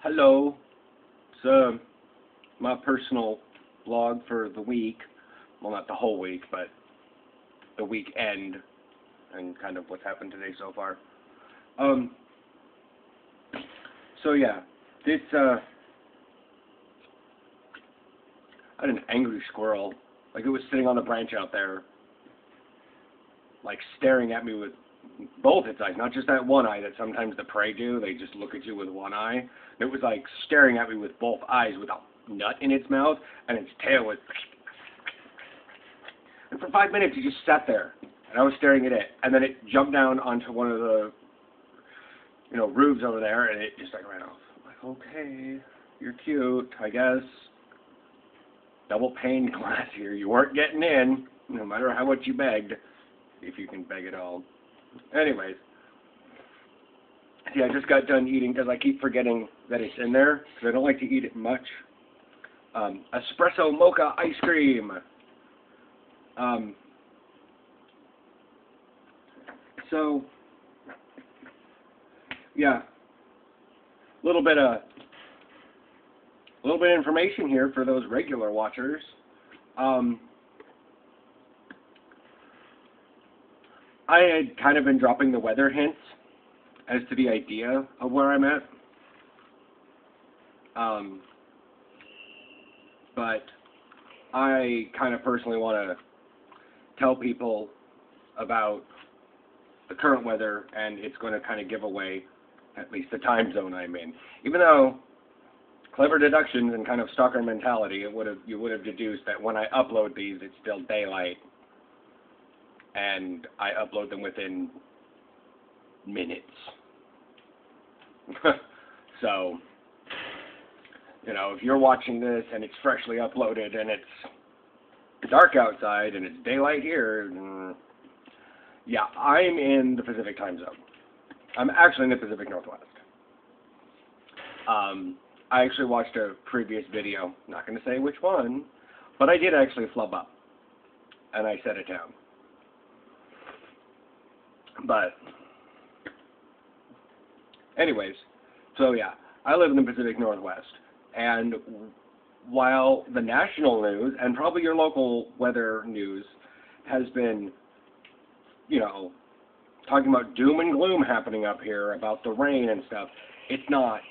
Hello. It's my personal blog for the week. Well, not the whole week, but the weekend and kind of what's happened today so far. Um. So yeah, this I had an angry squirrel. Like it was sitting on the branch out there, like staring at me with both its eyes, not just that one eye that sometimes the prey do. They just look at you with one eye. It was like staring at me with both eyes with a nut in its mouth, and its tail was. And for 5 minutes, it just sat there, and I was staring at it. And then it jumped down onto one of the, roofs over there, and it just like ran off. I'm like, okay, you're cute, I guess. Double pane glass here. You weren't getting in, no matter how much you begged, if you can beg at all. Anyways, see, I just got done eating because I keep forgetting that it's in there because I don't like to eat it much. Espresso mocha ice cream. So, yeah, a little bit of information here for those regular watchers. I had kind of been dropping the weather hints as to the idea of where I'm at. But I kind of personally want to tell people about the current weather, and it's going to kind of give away at least the time zone I'm in. Even though clever deductions and kind of stalker mentality, you would have deduced that when I upload these, it's still daylight. And I upload them within minutes. So, if you're watching this and it's freshly uploaded and it's dark outside and it's daylight here, yeah, I'm in the Pacific time zone. I'm actually in the Pacific Northwest. I actually watched a previous video, not going to say which one, but I did actually flub up, and I set it down. But, anyways, so yeah, I live in the Pacific Northwest, and while the national news, and probably your local weather news, has been, talking about doom and gloom happening up here, about the rain and stuff, it's not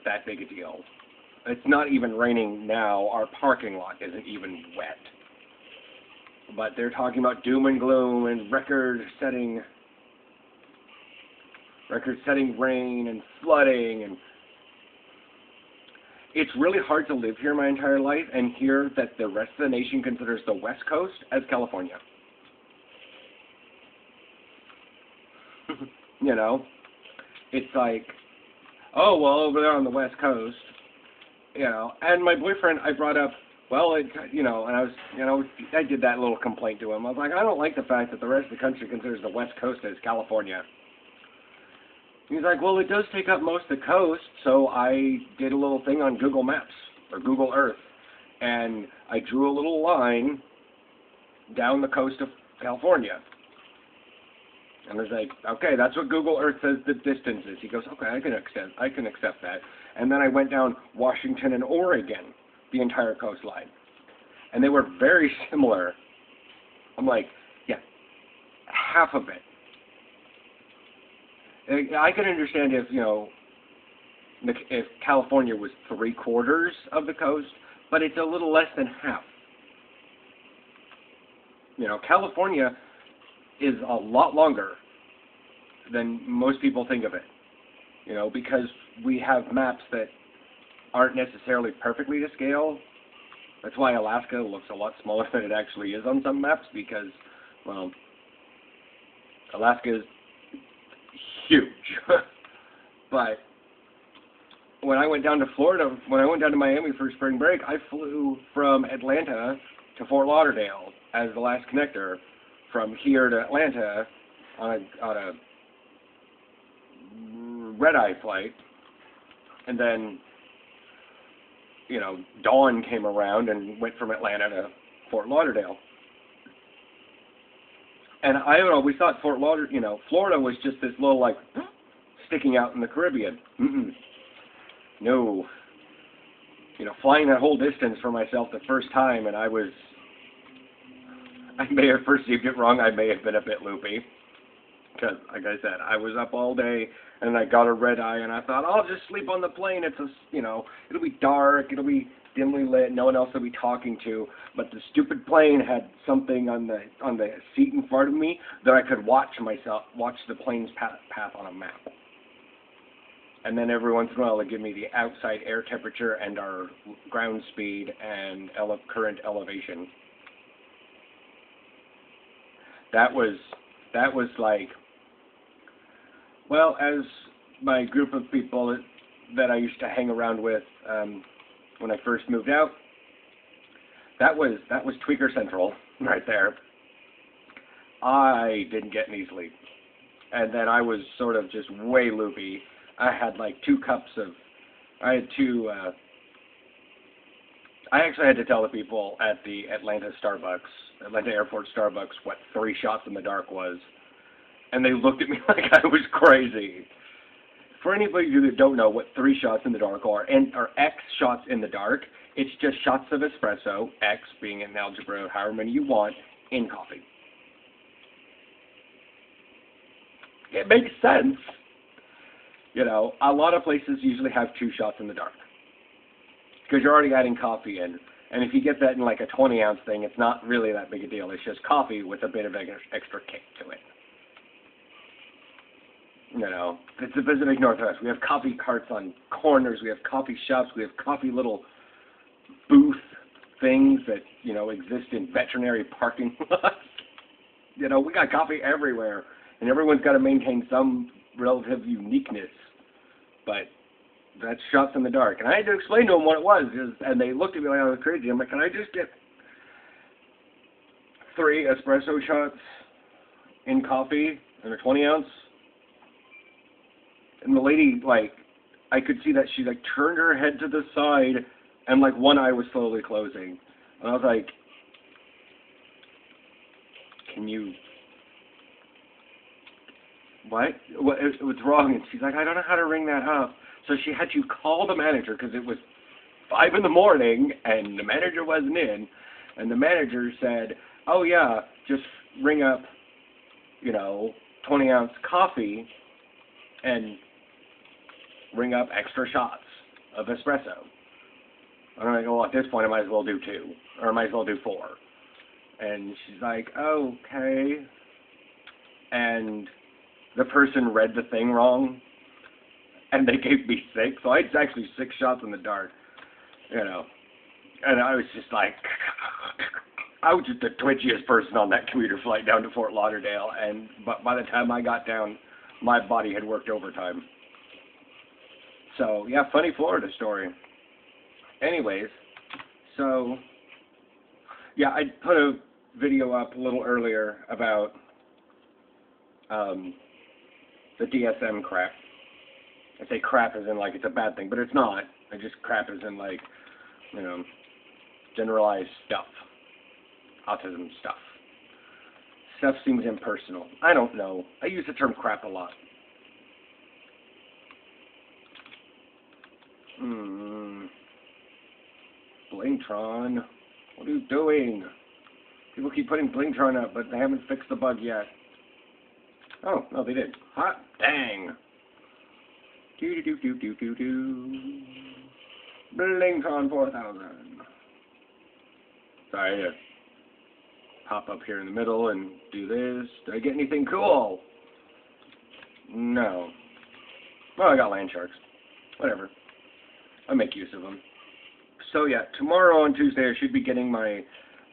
that big a deal. It's not even raining now. Our parking lot isn't even wet. But they're talking about doom and gloom and record-setting rain and flooding, and it's really hard to live here my entire life and hear that the rest of the nation considers the West Coast as California. It's like, oh, well, over there on the West Coast, and my boyfriend, I brought up, well, and I was, I did that little complaint to him. I was like, I don't like the fact that the rest of the country considers the West Coast as California. He's like, well, it does take up most of the coast, so I did a little thing on Google Maps, or Google Earth, and I drew a little line down the coast of California. And I was like, okay, that's what Google Earth says the distance is. He goes, okay, I can accept that. And then I went down Washington and Oregon, the entire coastline. And they were very similar. I'm like, yeah, half of it. I can understand if California was 3/4 of the coast, but it's a little less than half. California is a lot longer than most people think of it. Because we have maps that aren't necessarily perfectly to scale. That's why Alaska looks a lot smaller than it actually is on some maps, because, well, Alaska is huge. But when I went down to Florida, when I went down to Miami for spring break, I flew from Atlanta to Fort Lauderdale as the last connector from here to Atlanta on a red-eye flight. And then, Dawn came around and went from Atlanta to Fort Lauderdale. And I always thought Florida was just this little, sticking out in the Caribbean. No. Flying that whole distance for myself the first time, and I may have perceived it wrong. I may have been a bit loopy. Because, like I said, I was up all day, and I got a red eye, and I thought, I'll just sleep on the plane. It'll be dark, it'll be dimly lit, no one else will be talking to. But the stupid plane had something on the seat in front of me that I could watch the plane's path on a map. And then every once in a while, it'd give me the outside air temperature and our ground speed and current elevation. That was like, well, as my group of people that I used to hang around with when I first moved out, that was Tweaker Central right there. I didn't get any sleep, and then I was sort of just way loopy. I had like 2 cups of, I actually had to tell the people at the Atlanta Airport Starbucks what 3 shots in the dark was. And they looked at me like I was crazy. For anybody that don't know what 3 shots in the dark are, or X shots in the dark, it's just shots of espresso, X being in algebra, however many you want, in coffee. It makes sense. A lot of places usually have 2 shots in the dark. Because you're already adding coffee in. And if you get that in like a 20-ounce thing, it's not really that big a deal. It's just coffee with a bit of extra kick to it. It's the Pacific Northwest. We have coffee carts on corners. We have coffee shops. We have coffee little booth things that, exist in veterinary parking lots. We got coffee everywhere. And everyone's got to maintain some relative uniqueness. But that's shots in the dark. And I had to explain to them what it was. And they looked at me like I was crazy. I'm like, can I just get 3 espresso shots in coffee in a 20-ounce? And the lady, I could see that she, turned her head to the side, and, one eye was slowly closing. And I was like, can you... What? What's wrong? And she's like, I don't know how to ring that up. So she had to call the manager, because it was 5 in the morning, and the manager wasn't in. And the manager said, oh, yeah, just ring up, 20-ounce coffee, and ring up extra shots of espresso. And I'm like, well, at this point, I might as well do 2, or I might as well do 4. And she's like, okay. And the person read the thing wrong, and they gave me 6. So it's actually 6 shots in the dark, And I was just like, I was just the twitchiest person on that commuter flight down to Fort Lauderdale. But by the time I got down, my body had worked overtime. So, yeah, funny Florida story. Anyways, so, yeah, I put a video up a little earlier about the DSM crap. I say crap as in, it's a bad thing, but it's not. I just crap as in, generalized stuff. Autism stuff. Stuff seems impersonal. I don't know. I use the term crap a lot. Blingtron. What are you doing? People keep putting Blingtron up, but they haven't fixed the bug yet. Oh, no, they did. Hot dang. Do-do-do-do-do-do-do. Blingtron 4000. Sorry, I had to pop up here in the middle and do this. Did I get anything cool? No. Well, I got land sharks. Whatever. I make use of them. So yeah, tomorrow on Tuesday I should be getting my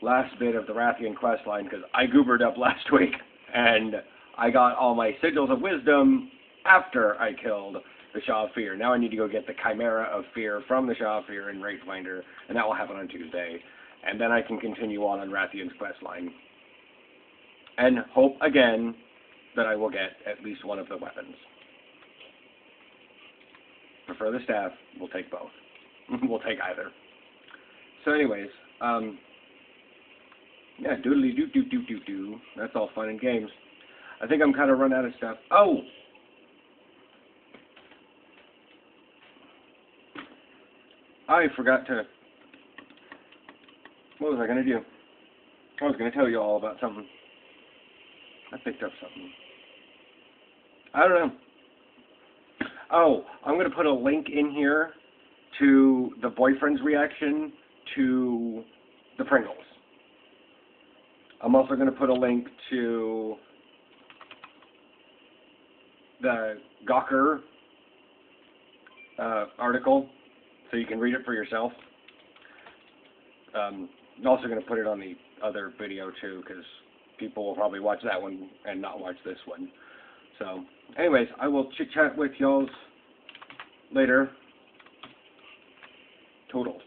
last bit of the Rathian quest line, because I goobered up last week and I got all my sigils of wisdom after I killed the Shaw of Fear. Now I need to go get the Chimera of Fear from the Shaw of Fear in Wraithfinder, and that will happen on Tuesday. And then I can continue on Rathian's quest line. And hope again that I will get at least one of the weapons. Prefer the staff, we'll take both. We'll take either. So anyways, yeah, doodly doo doo doo doo doo. That's all fun and games. I think I'm kind of run out of stuff. Oh! I forgot to... What was I going to do? I was going to tell you all about something. I picked up something. I don't know. Oh, I'm going to put a link in here to the boyfriend's reaction to the Pringles. I'm also going to put a link to the Gawker article so you can read it for yourself. I'm also going to put it on the other video too, because people will probably watch that one and not watch this one. So, anyways, I will chit-chat with y'all later. Toodles.